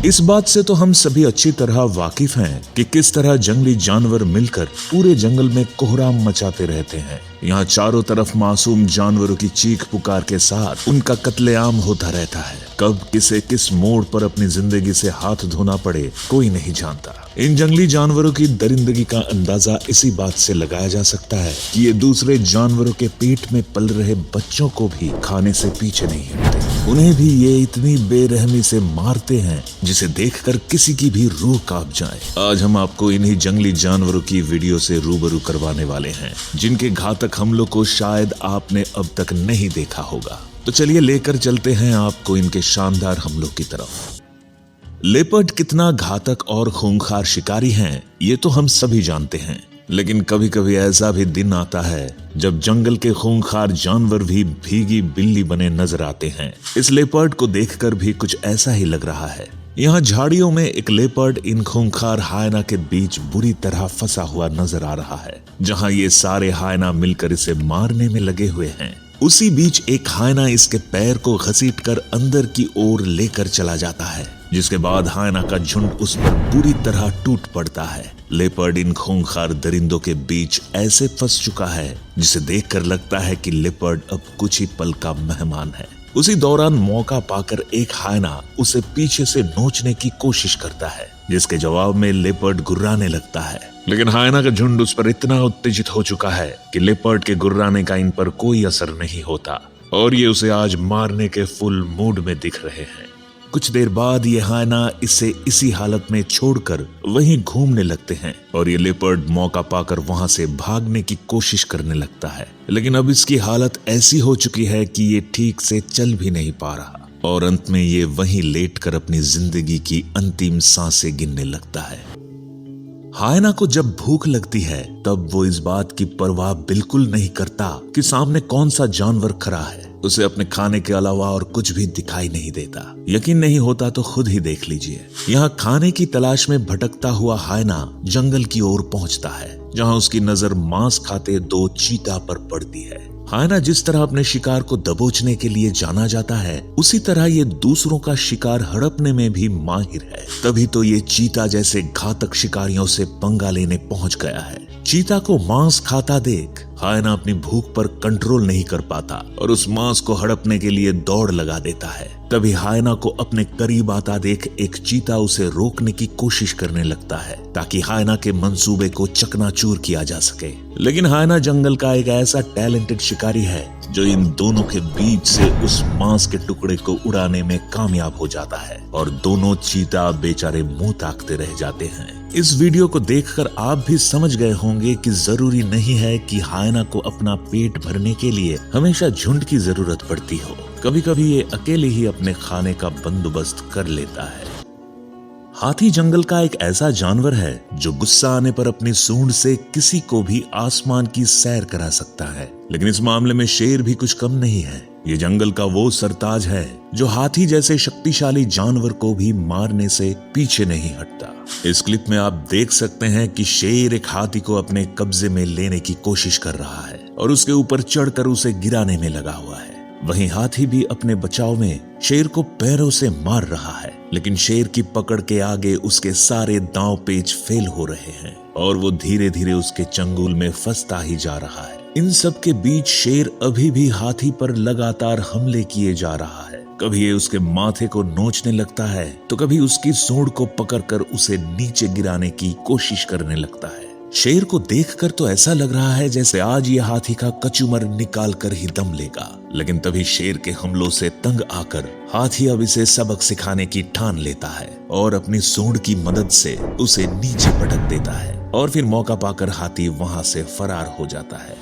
इस बात से तो हम सभी अच्छी तरह वाकिफ हैं कि किस तरह जंगली जानवर मिलकर पूरे जंगल में कोहराम मचाते रहते हैं। यहाँ चारों तरफ मासूम जानवरों की चीख पुकार के साथ उनका कत्लेआम होता रहता है। कब किसे किस मोड़ पर अपनी जिंदगी से हाथ धोना पड़े कोई नहीं जानता। इन जंगली जानवरों की दरिंदगी का अंदाजा इसी बात से लगाया जा सकता है कि ये दूसरे जानवरों के पेट में पल रहे बच्चों को भी खाने से पीछे नहीं हटते। उन्हें भी ये इतनी बेरहमी से मारते हैं जिसे देखकर किसी की भी रूह कांप जाए। आज हम आपको इन्हीं जंगली जानवरों की वीडियो से रूबरू करवाने वाले हैं, जिनके घातक हमलों को शायद आपने अब तक नहीं देखा होगा। तो चलिए लेकर चलते हैं आपको इनके शानदार हमलों की तरफ। लेपर्ड कितना घातक और खूंखार शिकारी हैं, ये तो हम सभी जानते हैं। लेकिन कभी कभी ऐसा भी दिन आता है जब जंगल के खूंखार जानवर भी भीगी बिल्ली बने नजर आते हैं। इस लेपर्ड को देखकर भी कुछ ऐसा ही लग रहा है। यहाँ झाड़ियों में एक लेपर्ड इन खूंखार हायना के बीच बुरी तरह फंसा हुआ नजर आ रहा है, जहाँ ये सारे हायना मिलकर इसे मारने में लगे हुए हैं। उसी बीच एक हायना इसके पैर को घसीटकर अंदर की ओर लेकर चला जाता है, जिसके बाद हायना का झुंड उस पर बुरी तरह टूट पड़ता है। लेपर्ड इन खूंखार दरिंदों के बीच ऐसे फंस चुका है जिसे देखकर लगता है कि लेपर्ड अब कुछ ही पल का मेहमान है। उसी दौरान मौका पाकर एक हायना उसे पीछे से नोचने की कोशिश करता है, जिसके जवाब में लेपर्ड गुर्राने लगता है। लेकिन हायना का झुंड उस पर इतना उत्तेजित हो चुका है कि लेपर्ड के गुर्राने का इन पर कोई असर नहीं होता और ये उसे आज मारने के फुल मूड में दिख रहे हैं। कुछ देर बाद ये हायना इसे इसी हालत में छोड़कर वहीं घूमने लगते हैं और ये लेपर्ड मौका पाकर वहां से भागने की कोशिश करने लगता है। लेकिन अब इसकी हालत ऐसी हो चुकी है कि ये ठीक से चल भी नहीं पा रहा और अंत में ये वहीं लेटकर अपनी जिंदगी की अंतिम सांसें गिनने लगता है। हायना को जब भूख लगती है तब वो इस बात की परवाह बिल्कुल नहीं करता कि सामने कौन सा जानवर खड़ा है। उसे अपने खाने के अलावा और कुछ भी दिखाई नहीं देता। यकीन नहीं होता तो खुद ही देख लीजिए। यहाँ खाने की तलाश में भटकता हुआ हायना जंगल की ओर पहुंचता है, जहाँ उसकी नजर मांस खाते दो चीता पर पड़ती है। हायना जिस तरह अपने शिकार को दबोचने के लिए जाना जाता है, उसी तरह ये दूसरों का शिकार हड़पने में भी माहिर है। तभी तो ये चीता जैसे घातक शिकारियों से पंगा लेने पहुंच गया है। चीता को मांस खाता देख हायना अपनी भूख पर कंट्रोल नहीं कर पाता और उस मांस को हड़पने के लिए दौड़ लगा देता है। तभी हायना को अपने करीब आता देख एक चीता उसे रोकने की कोशिश करने लगता है ताकि हायना के मंसूबे को चकनाचूर किया जा सके। लेकिन हायना जंगल का एक ऐसा टैलेंटेड शिकारी है जो इन दोनों के बीच से उस मांस के टुकड़े को उड़ाने में कामयाब हो जाता है और दोनों चीता बेचारे मुंह ताकते रह जाते हैं। इस वीडियो को देखकर आप भी समझ गए होंगे कि जरूरी नहीं है कि हायना को अपना पेट भरने के लिए हमेशा झुंड की जरूरत पड़ती हो। कभी कभी ये अकेले ही अपने खाने का बंदोबस्त कर लेता है। हाथी जंगल का एक ऐसा जानवर है जो गुस्सा आने पर अपनी सूंड से किसी को भी आसमान की सैर करा सकता है। लेकिन इस मामले में शेर भी कुछ कम नहीं है। ये जंगल का वो सरताज है जो हाथी जैसे शक्तिशाली जानवर को भी मारने से पीछे नहीं हटता। इस क्लिप में आप देख सकते हैं कि शेर एक हाथी को अपने कब्जे में लेने की कोशिश कर रहा है और उसके ऊपर चढ़कर उसे गिराने में लगा हुआ है। वहीं हाथी भी अपने बचाव में शेर को पैरों से मार रहा है, लेकिन शेर की पकड़ के आगे उसके सारे दांव पेच फेल हो रहे हैं और वो धीरे धीरे उसके चंगुल में फंसता ही जा रहा है। इन सब के बीच शेर अभी भी हाथी पर लगातार हमले किए जा रहा है। कभी ये उसके माथे को नोचने लगता है तो कभी उसकी सूंड को पकड़कर उसे नीचे गिराने की कोशिश करने लगता है। शेर को देखकर तो ऐसा लग रहा है जैसे आज ये हाथी का कचूमर निकाल कर ही दम लेगा। लेकिन तभी शेर के हमलों से तंग आकर हाथी अब इसे सबक सिखाने की ठान लेता है और अपनी सूंड की मदद से उसे नीचे पटक देता है और फिर मौका पाकर हाथी वहां से फरार हो जाता है।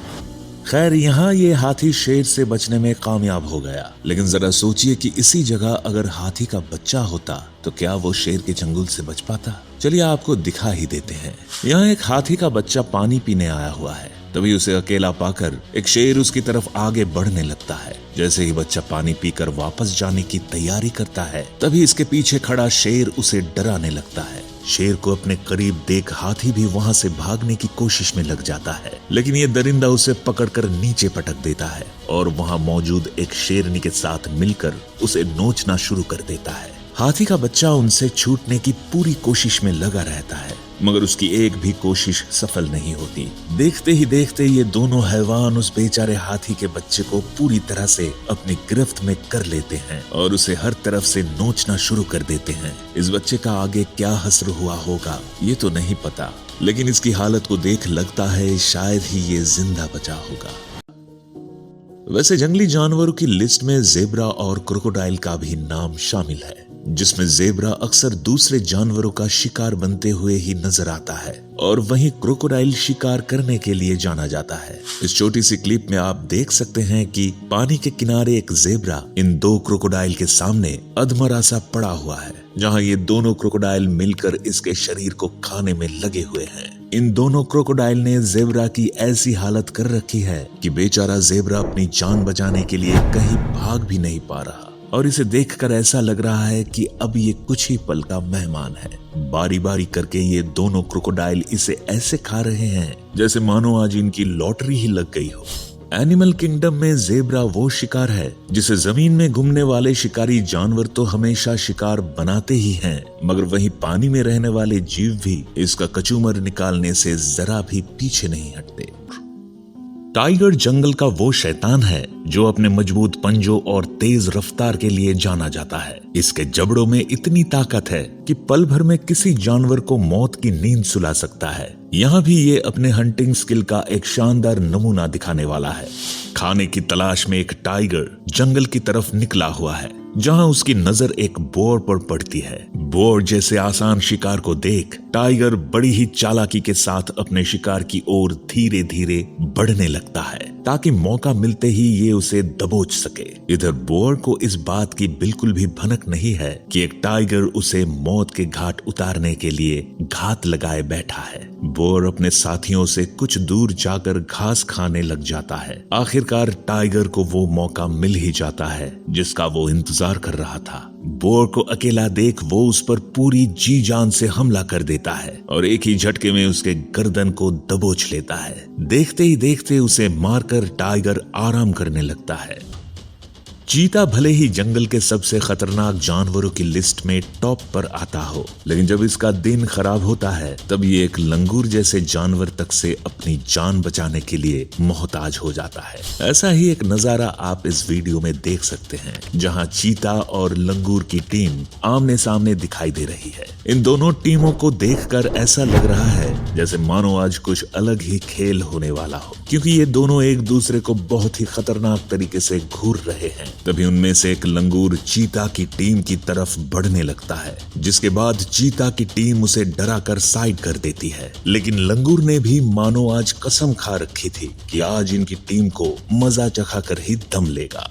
खैर यहाँ ये हाथी शेर से बचने में कामयाब हो गया, लेकिन जरा सोचिए कि इसी जगह अगर हाथी का बच्चा होता तो क्या वो शेर के चंगुल से बच पाता? चलिए आपको दिखा ही देते हैं। यहाँ एक हाथी का बच्चा पानी पीने आया हुआ है। तभी उसे अकेला पाकर एक शेर उसकी तरफ आगे बढ़ने लगता है। जैसे ही बच्चा पानी पीकर वापस जाने की तैयारी करता है, तभी इसके पीछे खड़ा शेर उसे डराने लगता है। शेर को अपने करीब देख हाथी भी वहां से भागने की कोशिश में लग जाता है, लेकिन ये दरिंदा उसे पकड़कर नीचे पटक देता है और वहां मौजूद एक शेरनी के साथ मिलकर उसे नोचना शुरू कर देता है। हाथी का बच्चा उनसे छूटने की पूरी कोशिश में लगा रहता है, मगर उसकी एक भी कोशिश सफल नहीं होती। देखते ही देखते ये दोनों हैवान उस बेचारे हाथी के बच्चे को पूरी तरह से अपनी गिरफ्त में कर लेते हैं और उसे हर तरफ से नोचना शुरू कर देते हैं। इस बच्चे का आगे क्या हश्र हुआ होगा ये तो नहीं पता, लेकिन इसकी हालत को देख लगता है शायद ही ये जिंदा बचा होगा। वैसे जंगली जानवरों की लिस्ट में ज़ेब्रा और क्रोकोडाइल का भी नाम शामिल है, जिसमें ज़ेब्रा अक्सर दूसरे जानवरों का शिकार बनते हुए ही नजर आता है और वहीं क्रोकोडाइल शिकार करने के लिए जाना जाता है। इस छोटी सी क्लिप में आप देख सकते हैं कि पानी के किनारे एक ज़ेब्रा इन दो क्रोकोडाइल के सामने अधमरा सा पड़ा हुआ है, जहां ये दोनों क्रोकोडाइल मिलकर इसके शरीर को खाने में लगे हुए हैं। इन दोनों क्रोकोडाइल ने ज़ेब्रा की ऐसी हालत कर रखी है कि बेचारा ज़ेब्रा अपनी जान बचाने के लिए कहीं भाग भी नहीं पा रहा और इसे देखकर ऐसा लग रहा है कि अब ये कुछ ही पल का मेहमान है। बारी बारी करके ये दोनों क्रोकोडाइल इसे ऐसे खा रहे हैं जैसे मानो आज इनकी लॉटरी ही लग गई हो। एनिमल किंगडम में ज़ेब्रा वो शिकार है जिसे जमीन में घूमने वाले शिकारी जानवर तो हमेशा शिकार बनाते ही हैं, मगर वहीं पानी में रहने वाले जीव भी इसका कचूमर निकालने से जरा भी पीछे नहीं हटते। टाइगर जंगल का वो शैतान है जो अपने मजबूत पंजों और तेज रफ्तार के लिए जाना जाता है। इसके जबड़ों में इतनी ताकत है कि पल भर में किसी जानवर को मौत की नींद सुला सकता है। यहाँ भी ये अपने हंटिंग स्किल का एक शानदार नमूना दिखाने वाला है। खाने की तलाश में एक टाइगर जंगल की तरफ निकला हुआ है, जहां उसकी नजर एक बोर पर पड़ती है। बोर जैसे आसान शिकार को देख टाइगर बड़ी ही चालाकी के साथ अपने शिकार की ओर धीरे धीरे बढ़ने लगता है ताकि मौका मिलते ही ये उसे दबोच सके। इधर बोर को इस बात की बिल्कुल भी भनक नहीं है कि एक टाइगर उसे मौत के घाट उतारने के लिए घात लगाए बैठा है। बोर अपने साथियों से कुछ दूर जाकर घास खाने लग जाता है। आखिरकार टाइगर को वो मौका मिल ही जाता है जिसका वो इंतजार कर रहा था। बोर को अकेला देख वो उस पर पूरी जी जान से हमला कर देता है और एक ही झटके में उसके गर्दन को दबोच लेता है। देखते ही देखते उसे मारकर टाइगर आराम करने लगता है। चीता भले ही जंगल के सबसे खतरनाक जानवरों की लिस्ट में टॉप पर आता हो, लेकिन जब इसका दिन खराब होता है तब ये एक लंगूर जैसे जानवर तक से अपनी जान बचाने के लिए मोहताज हो जाता है। ऐसा ही एक नजारा आप इस वीडियो में देख सकते हैं, जहां चीता और लंगूर की टीम आमने सामने दिखाई दे रही है। इन दोनों टीमों को देखकर ऐसा लग रहा है जैसे मानो आज कुछ अलग ही खेल होने वाला हो, क्योंकि ये दोनों एक दूसरे को बहुत ही खतरनाक तरीके से घूर रहे हैं। तभी उनमें से एक लंगूर चीता की टीम की तरफ बढ़ने लगता है, जिसके बाद चीता की टीम उसे डरा कर साइड कर देती है। लेकिन लंगूर ने भी मानो आज कसम खा रखी थी कि आज इनकी टीम को मजा चखा कर ही दम लेगा।